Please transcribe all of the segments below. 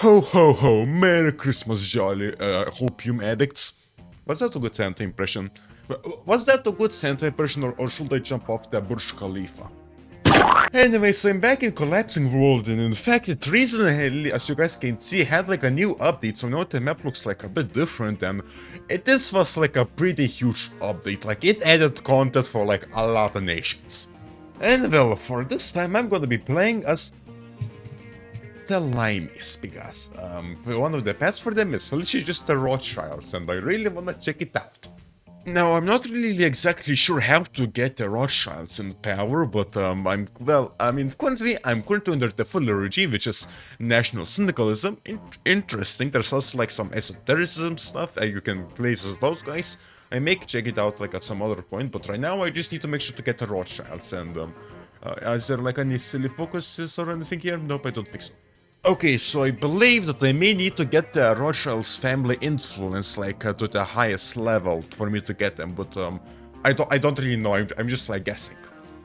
Ho ho ho, Merry Christmas, jolly opium addicts. Was that a good Santa impression? Was that a good Santa impression, or should I jump off the Burj Khalifa? Anyways, I'm back in Collapsing World, and in fact, it recently, as you guys can see, had like a new update, so now the map looks like a bit different, and this was like a pretty huge update. Like, it added content for like a lot of nations. And well, for this time, I'm gonna be playing as the Limeys, because one of the pets for them is literally just the Rothschilds, and I really wanna check it out. Now, I'm not really exactly sure how to get the Rothschilds in power, but currently I'm under the Fuller regime, which is national syndicalism. Interesting. There's also like some esotericism stuff, you can place as those guys. I may check it out like at some other point, but right now I just need to make sure to get the Rothschilds. And is there like any silly focuses or anything here? Nope, I don't think so. Okay, so I believe that I may need to get the Rothschilds family influence like to the highest level for me to get them, but I don't really know. I'm just like guessing.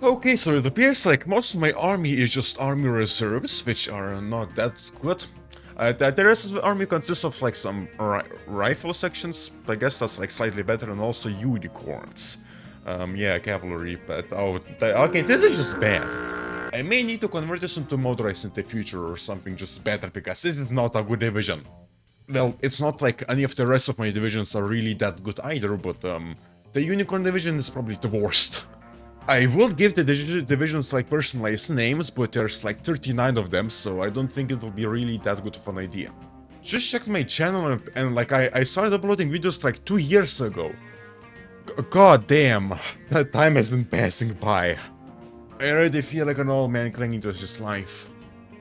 Okay, so it appears like most of my army is just army reserves, which are not that good. The rest of the army consists of like some rifle sections. I guess that's like slightly better, and also unicorns. Yeah, cavalry, but okay, this is just bad. I may need to convert this into motorized in the future or something just better, because this is not a good division. Well, it's not like any of the rest of my divisions are really that good either, but the unicorn division is probably the worst. I will give the divisions like personalized names, but there's like 39 of them, so I don't think it will be really that good of an idea. Just checked my channel and like I started uploading videos like 2 years ago. God damn, that time has been passing by. I already feel like an old man clinging to his life.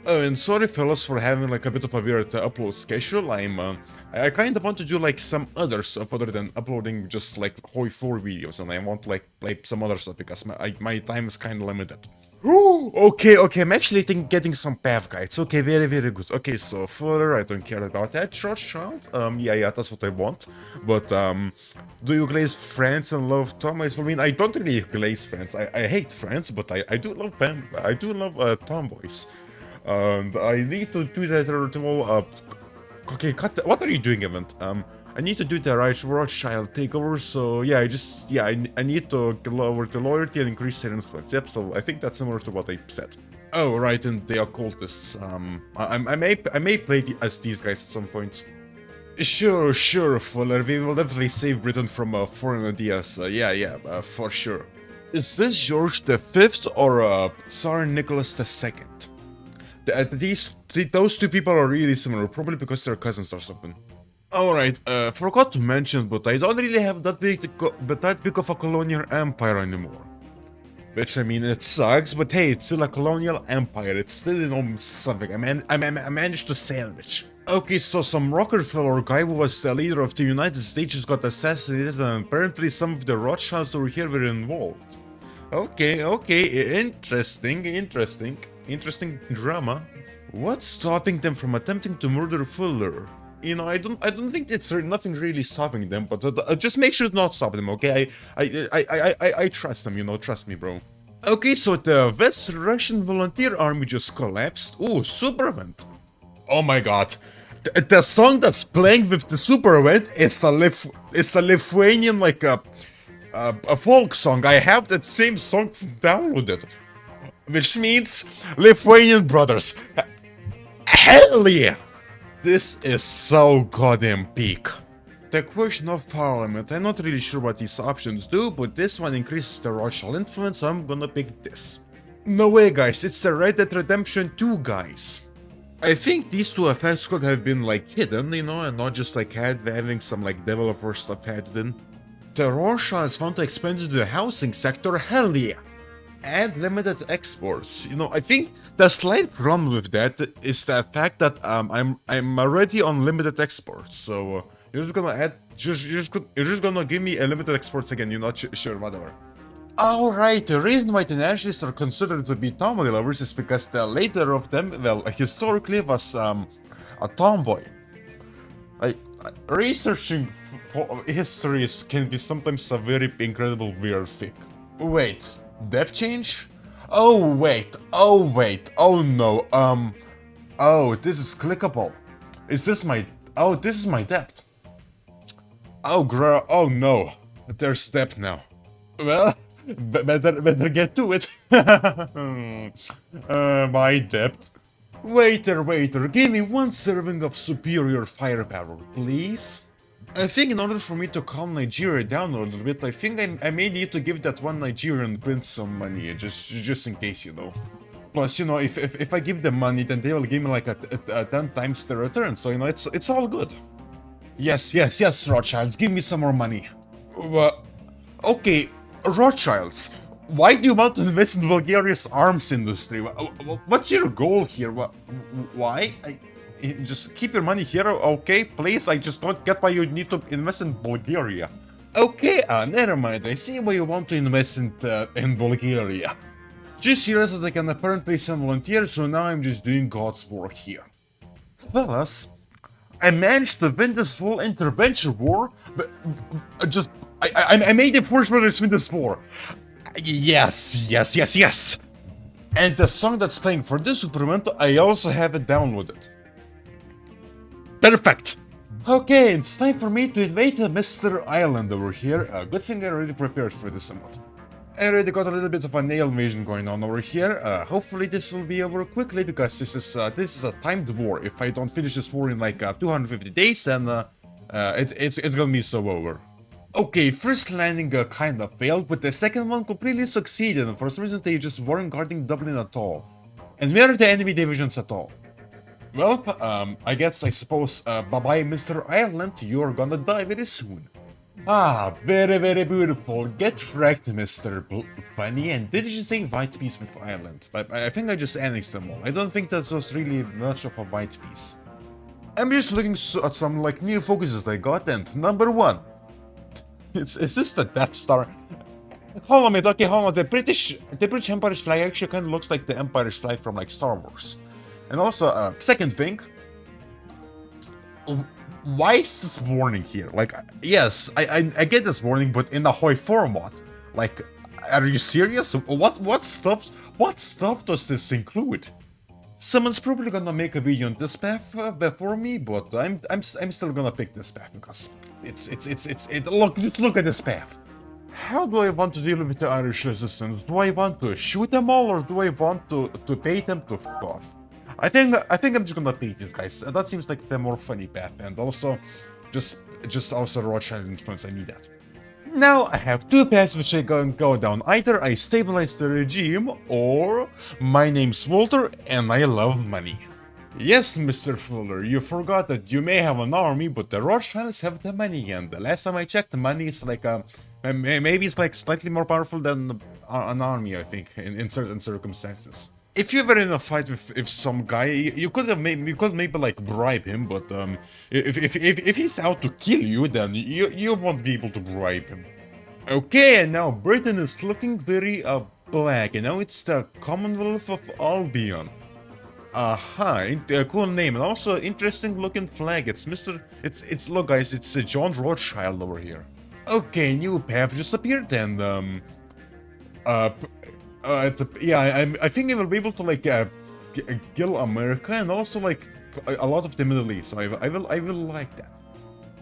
Oh, and sorry fellas for having like a bit of a weird upload schedule. I kind of want to do like some other stuff other than uploading just like HOI4 videos, and I want to like play some other stuff because my time is kind of limited. Okay, I'm actually getting some path guides. Okay, very good. Okay, so further, I don't care about that, Rothschild. Yeah, that's what I want. But do you glaze France and love tomboys? I mean, I don't really glaze France. I hate France, but I do love tomboys. And I need to do that okay, what are you doing, event? I need to do the Rothschild takeover, so yeah, I need to lower the loyalty and increase their influence. Yep, so I think that's similar to what I said. Oh, right, and the occultists. I may play as these guys at some point. Sure, Fuller, we will definitely save Britain from foreign ideas. Yeah, for sure. Is this George V or Tsar Nicholas II? Those two people are really similar, probably because they're cousins or something. Alright, forgot to mention, but I don't really have that big of a colonial empire anymore. Which, I mean, it sucks, but hey, it's still a colonial empire. It's still, you know, something I managed to salvage. Okay, so some Rockefeller guy who was the leader of the United States just got assassinated, and apparently some of the Rothschilds over here were involved. Okay, interesting drama. What's stopping them from attempting to murder Fuller? You know, I don't think it's nothing really stopping them, but just make sure to not stop them, okay? I trust them, you know, trust me, bro. Okay, so the West Russian volunteer army just collapsed. Ooh, super event. Oh my god. The song that's playing with the super event is a Lithuanian, like a folk song. I have that same song downloaded. Which means Lithuanian brothers. Hell yeah! This is so goddamn peak. The question of parliament, I'm not really sure what these options do, but this one increases the Rothschild influence, so I'm gonna pick this. No way guys, it's the Red Dead Redemption 2 guys. I think these two effects could have been like hidden, you know, and not just like having some like developer stuff added in. The Rothschilds want to expand into the housing sector, hell yeah! Add limited exports. You know, I think the slight problem with that is the fact that I'm already on limited exports, so you're just gonna add, you're just gonna give me a limited exports again. You're not sure, whatever. Alright, the reason why the nationalists are considered to be tomboy lovers is because the later of them, well, historically was a tomboy. Researching histories can be sometimes a very incredible weird thing. Wait, depth change? Oh wait, oh no, oh, this is clickable. Is this my... Oh, this is my debt. Oh, oh no. There's debt now. Well, better get to it. My debt. Waiter, give me one serving of superior firepower, please. I think in order for me to calm Nigeria down a little bit, I think I may need to give that one Nigerian prince some money, just in case, you know. Plus, you know, if I give them money, then they will give me like a 10 times the return, so, you know, it's all good. Yes, Rothschilds, give me some more money. Okay, Rothschilds, why do you want to invest in Bulgaria's arms industry? What's your goal here? Why? Just keep your money here, okay? Please, I just don't get why you need to invest in Bulgaria. Okay, never mind. I see why you want to invest in Bulgaria. Just realized that I can apparently send volunteers, so now I'm just doing God's work here. Fellas, I managed to win this full intervention war, but I made the Force Brothers win this war. Yes. And the song that's playing for this supplement, I also have it downloaded. Perfect. Okay, it's time for me to invade Mr. Island over here. Good thing I already prepared for this somewhat. I already got a little bit of a nail invasion going on over here. Hopefully this will be over quickly, because this is a timed war. If I don't finish this war in like 250 days, then it's gonna be so over. Okay, first landing kind of failed, but the second one completely succeeded, and for some reason they just weren't guarding Dublin at all. And where are the enemy divisions at all? Well, I suppose, bye-bye Mr. Ireland, you're gonna die very soon. Ah, very beautiful. Get wrecked, Mr. Funny. And did you say white piece with Ireland? I think I just annexed them all. I don't think that was really much of a white piece. I'm just looking at some, like, new focuses I got, and number one. Is this the Death Star? Hold on a minute, okay, hold on. The British Empire's flag actually kind of looks like the Empire's flag from, like, Star Wars. And also, second thing, why is this warning here? Like, yes, I get this warning, but in the HOI4 mod, like, are you serious? What stuff does this include? Someone's probably gonna make a video on this path before me, but I'm still gonna pick this path because look at this path. How do I want to deal with the Irish resistance? Do I want to shoot them all, or do I want to pay them to f*** off? I think I'm just gonna pay these guys. That seems like the more funny path, and also just also Rothschild influence. I need that. Now I have two paths which I can go down. Either I stabilize the regime, or my name's Walter and I love money. Yes, Mr. Fuller, you forgot that you may have an army, but the Rothschilds have the money, and the last time I checked, the money is like maybe it's like slightly more powerful than an army, I think, in certain circumstances. If you were in a fight with some guy, you could maybe like bribe him, but if he's out to kill you, then you won't be able to bribe him. Okay, and now Britain is looking very black, and now it's the Commonwealth of Albion. Aha, cool name, and also interesting looking flag. Look guys, it's John Rothschild over here. Okay, new path just appeared, and I think I will be able to like kill America and also like a lot of the Middle East. So I will like that.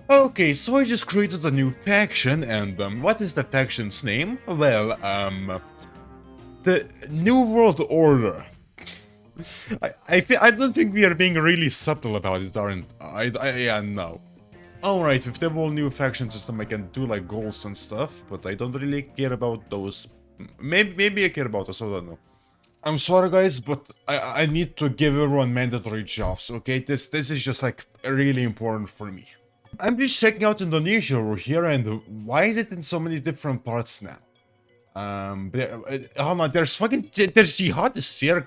Okay, so I just created a new faction, and what is the faction's name? Well, the New World Order. I don't think we are being really subtle about it, aren't I? Yeah, no. Alright, with the whole new faction system, I can do like goals and stuff, but I don't really care about those. Maybe I care about those, I don't know. I'm sorry guys, but I need to give everyone mandatory jobs, okay? This is just like really important for me. I'm just checking out Indonesia over here, and why is it in so many different parts now? Hold on, there's jihadists here.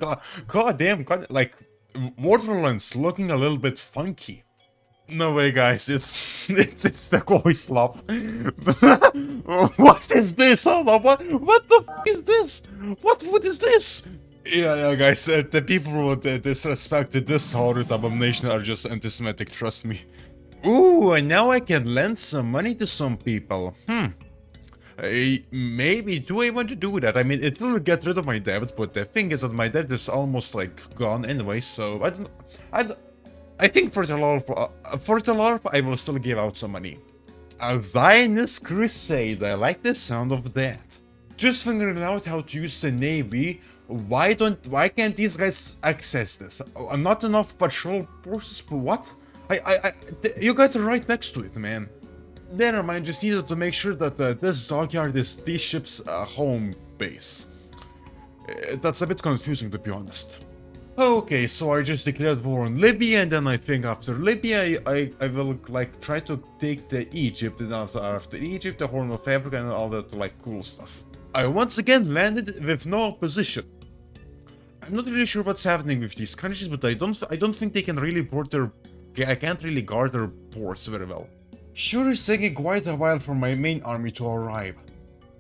God damn, like Waterland's looking a little bit funky. No way, guys, it's the koi slop. What is this? Hold on, what the f is this? What food is this? Yeah, guys, the people who disrespected this horrid abomination are just anti-Semitic, trust me. Ooh, and now I can lend some money to some people. Maybe, do I want to do that? I mean, it will get rid of my debt, but the thing is that my debt is almost like gone anyway, so I don't... I think for the LARP, I will still give out some money. A Zionist Crusade, I like the sound of that. Just figuring out how to use the Navy. Why can't these guys access this? Not enough patrol forces, but what? You guys are right next to it, man. Never mind, just needed to make sure that this dockyard is these ships' home base. That's a bit confusing, to be honest. Okay, so I just declared war on Libya, and then I think after Libya, I will like try to take the Egypt, and after Egypt, the Horn of Africa, and all that like cool stuff. I once again landed with no opposition. I'm not really sure what's happening with these countries, but I don't think they can really board their. I can't really guard their ports very well. Sure, it's taking quite a while for my main army to arrive.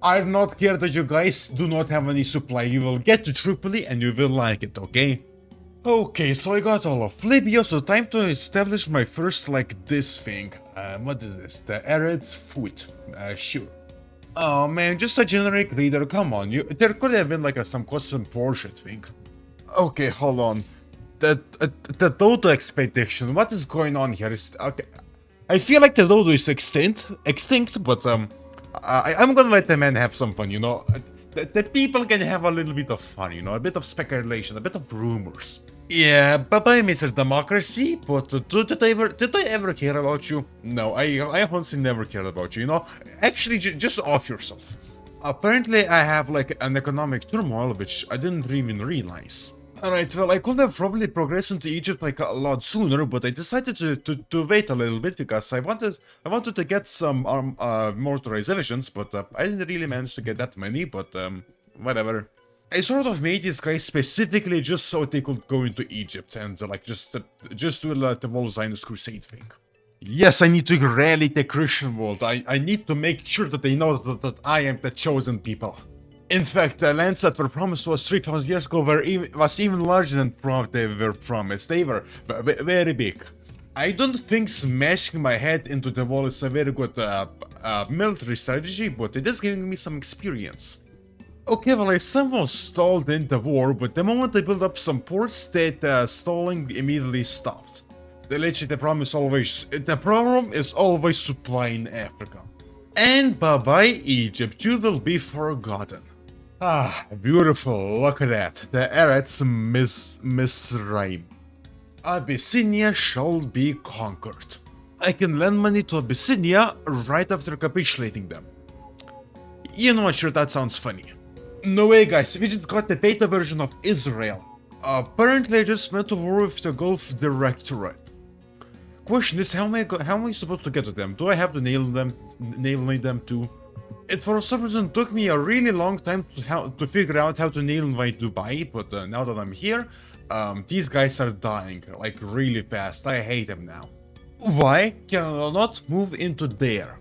I do not care that you guys do not have any supply. You will get to Tripoli and you will like it, okay? Okay, so I got all of Libya, so time to establish my first, like, this thing. What is this? The Arabs food. Sure. Oh man, just a generic leader, come on. There could have been, like, some custom Porsche thing. Okay, hold on. The Dodo expedition, what is going on here? Okay. I feel like the Dodo is extinct, but I'm gonna let the man have some fun, you know. The people can have a little bit of fun, you know, a bit of speculation, a bit of rumors. Yeah, bye-bye, Mr. Democracy, but did I ever care about you? No, I honestly never cared about you, you know. Actually, just off yourself. Apparently, I have like an economic turmoil, which I didn't even realize. Alright, well, I could have probably progressed into Egypt like a lot sooner, but I decided to wait a little bit because I wanted to get some motorizations, but I didn't really manage to get that many, but whatever. I sort of made these guys specifically just so they could go into Egypt and like just do the whole Zionist Crusade thing. Yes, I need to rally the Christian world. I need to make sure that they know that I am the chosen people. In fact, the lands that were promised to us 3,000 years ago was even larger than they were promised. They were very big. I don't think smashing my head into the wall is a very good military strategy, but it is giving me some experience. Okay, well, I somehow stalled in the war, but the moment I built up some ports, that stalling immediately stopped. The problem is always supply in Africa. And bye-bye, Egypt, you will be forgotten. Ah, beautiful, look at that. The Arabs Misraim. Abyssinia shall be conquered. I can lend money to Abyssinia right after capitulating them. You know what, sure, that sounds funny. No way, guys, we just got the beta version of Israel. Apparently I just went to war with the Gulf Directorate. Question is, how am I supposed to get to them? Do I have to nail them too? It for some reason took me a really long time to figure out how to nail invite Dubai, but now that I'm here, these guys are dying, like really fast. I hate them now. Why can I not move into there?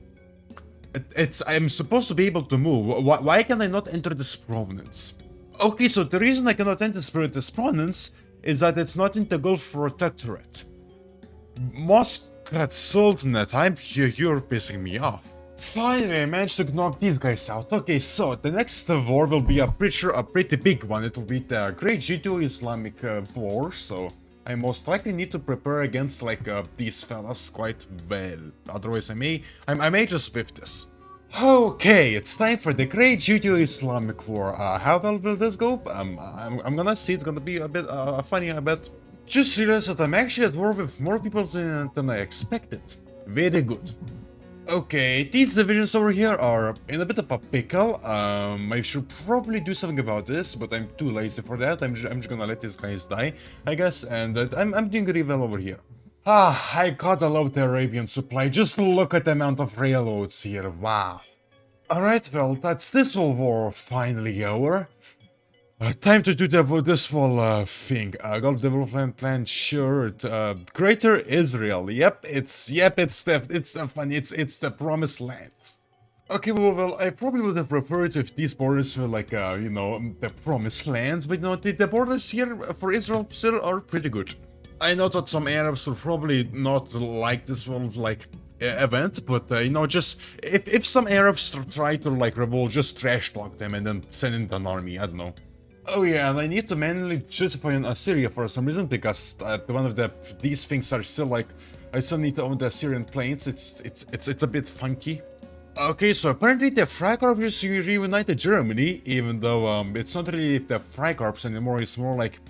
I'm supposed to be able to move. Why can I not enter this province? Okay, so the reason I cannot enter this province is that it's not in the Gulf Protectorate. Muscat Sultanate, you're pissing me off. Finally, I managed to knock these guys out. Okay, so the next war will be a pretty big one. It will be the Great Judeo-Islamic War, so I most likely need to prepare against like these fellas quite well. Otherwise, I may just whiff this. Okay, it's time for the Great Judeo-Islamic War. How well will this go? I'm gonna see. It's gonna be a bit funny, I bet. Just realized that I'm actually at war with more people than I expected. Very good. Okay, these divisions over here are in a bit of a pickle. I should probably do something about this, but I'm too lazy for that. I'm just gonna let these guys die, I guess, and I'm doing really well over here. Ah, I gotta love the Arabian supply. Just look at the amount of railroads here, wow. Alright, well, that's this whole war finally over. Time to do this whole thing. Gulf Development Plan, sure. Greater Israel. Yep, it's the promised lands. Okay, well, I probably would have preferred if these borders were like, you know, the promised lands, but you know, the borders here for Israel still are pretty good. I know that some Arabs will probably not like this whole like event, but you know, just if some Arabs try to like revolt, just trash talk them and then send in an army. I don't know. Oh yeah, and I need to manually justify an Assyria for some reason because one of these things are still like I still need to own the Assyrian planes. It's a bit funky. Okay, so apparently the Freikorps just reunited Germany, even though it's not really the Freikorps anymore. It's more like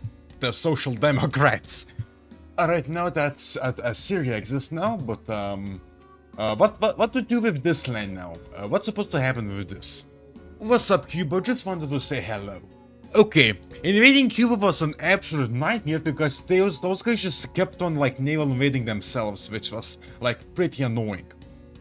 the Social Democrats. Alright, now that Assyria exists now, but what to do with this land now? What's supposed to happen with this? What's up, Cuba? Just wanted to say hello. Okay, invading Cuba was an absolute nightmare because those guys just kept on like naval invading themselves, which was like pretty annoying.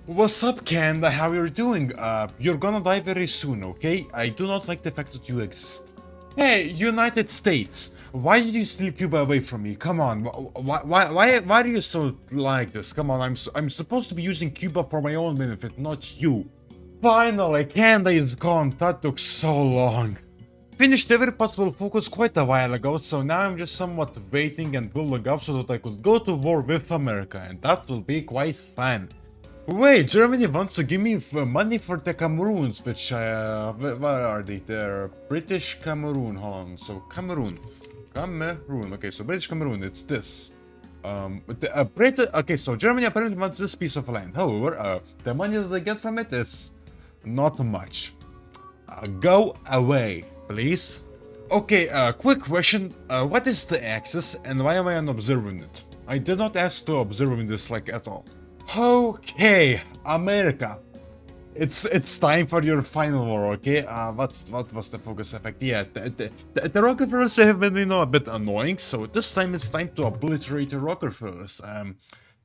What's up, Canada? How you're doing? You're gonna die very soon, okay? I do not like the fact that you exist. Hey, United States, why did you steal Cuba away from me? Come on, why are you so like this? Come on, I'm supposed to be using Cuba for my own benefit, not you. Finally, Canada is gone. That took so long. Finished every possible focus quite a while ago, so now I'm just somewhat waiting and building up so that I could go to war with America, and that will be quite fun. Wait, Germany wants to give me money for the Cameroons, which, where are they? They're British Cameroon, hold on, so Cameroon, okay, so British Cameroon, it's this. Okay, so Germany apparently wants this piece of land, however, the money that I get from it is not much. Go away, please. Okay, quick question, what is the axis and why am I not observing it? I did not ask to observe this like at all. Okay, America. It's time for your final war, okay? What was the focus effect? Yeah, the Rockefellers have been, you know, a bit annoying, so this time it's time to obliterate the Rockefellers.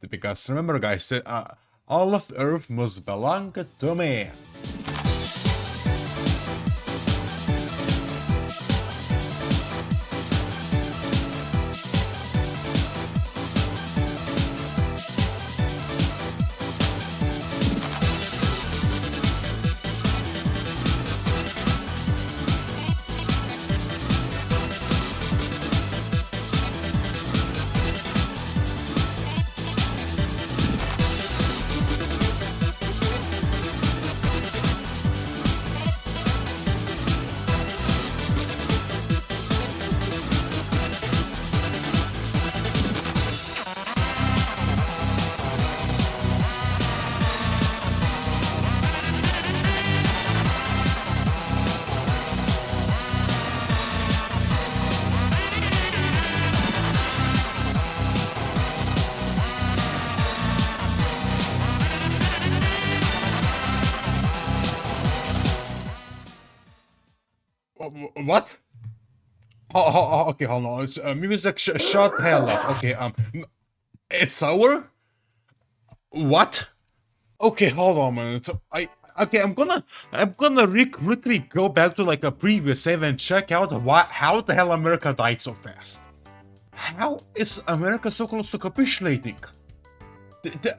Because remember, guys, all of Earth must belong to me. What? Okay, hold on. Music shut hell up. Okay, it's over? What? Okay, hold on, man. So I'm gonna quickly go back to like a previous save and check out how the hell America died so fast. How is America so close to capitulating?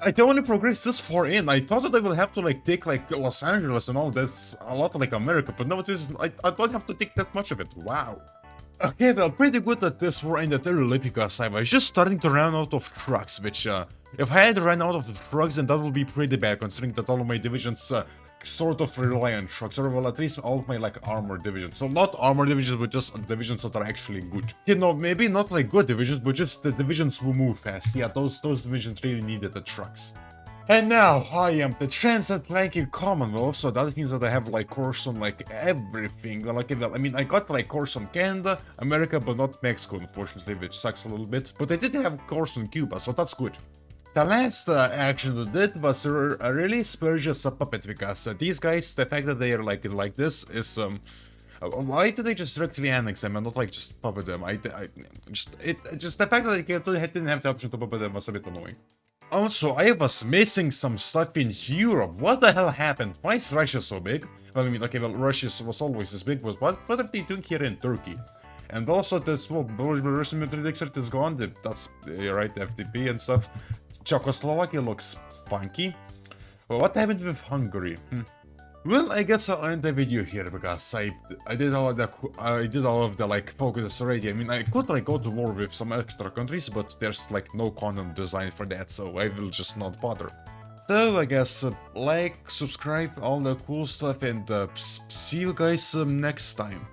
I only progressed this far in. I thought that I would have to like take like Los Angeles and all this, a lot like America, but no, it is. I don't have to take that much of it. Wow. Okay, well, pretty good that this war ended early because I was just starting to run out of trucks, which if I had run out of the trucks, then that would be pretty bad, considering that all of my divisions sort of rely on trucks, or well, at least all of my like armored divisions. So not armored divisions, but just divisions that are actually good. You know, maybe not like good divisions, but just the divisions who move fast. Yeah, those divisions really needed the trucks. And now I am the Transatlantic Commonwealth, so that means that I have like course on like everything. Well, okay, well, I mean, I got like course on Canada, America, but not Mexico, unfortunately, which sucks a little bit. But I did have course on Cuba, so that's good. The last action I did was really spurge a puppet because these guys, the fact that they are like this is why did they just directly annex them and not like just puppet them? Just the fact that I didn't have the option to puppet them was a bit annoying. Also, I was missing some stuff in Europe. What the hell happened? Why is Russia so big? Well, I mean, okay, well, Russia was always this big, but what are they doing here in Turkey? And also, this Russian military district is gone. That's right, FTP and stuff. Czechoslovakia looks funky. Well, what happened with Hungary? Well, I guess I'll end the video here because I did all of the like focuses already. I mean, I could like go to war with some extra countries, but there's like no content designed for that, so I will just not bother. So I guess like, subscribe, all the cool stuff, and see you guys next time.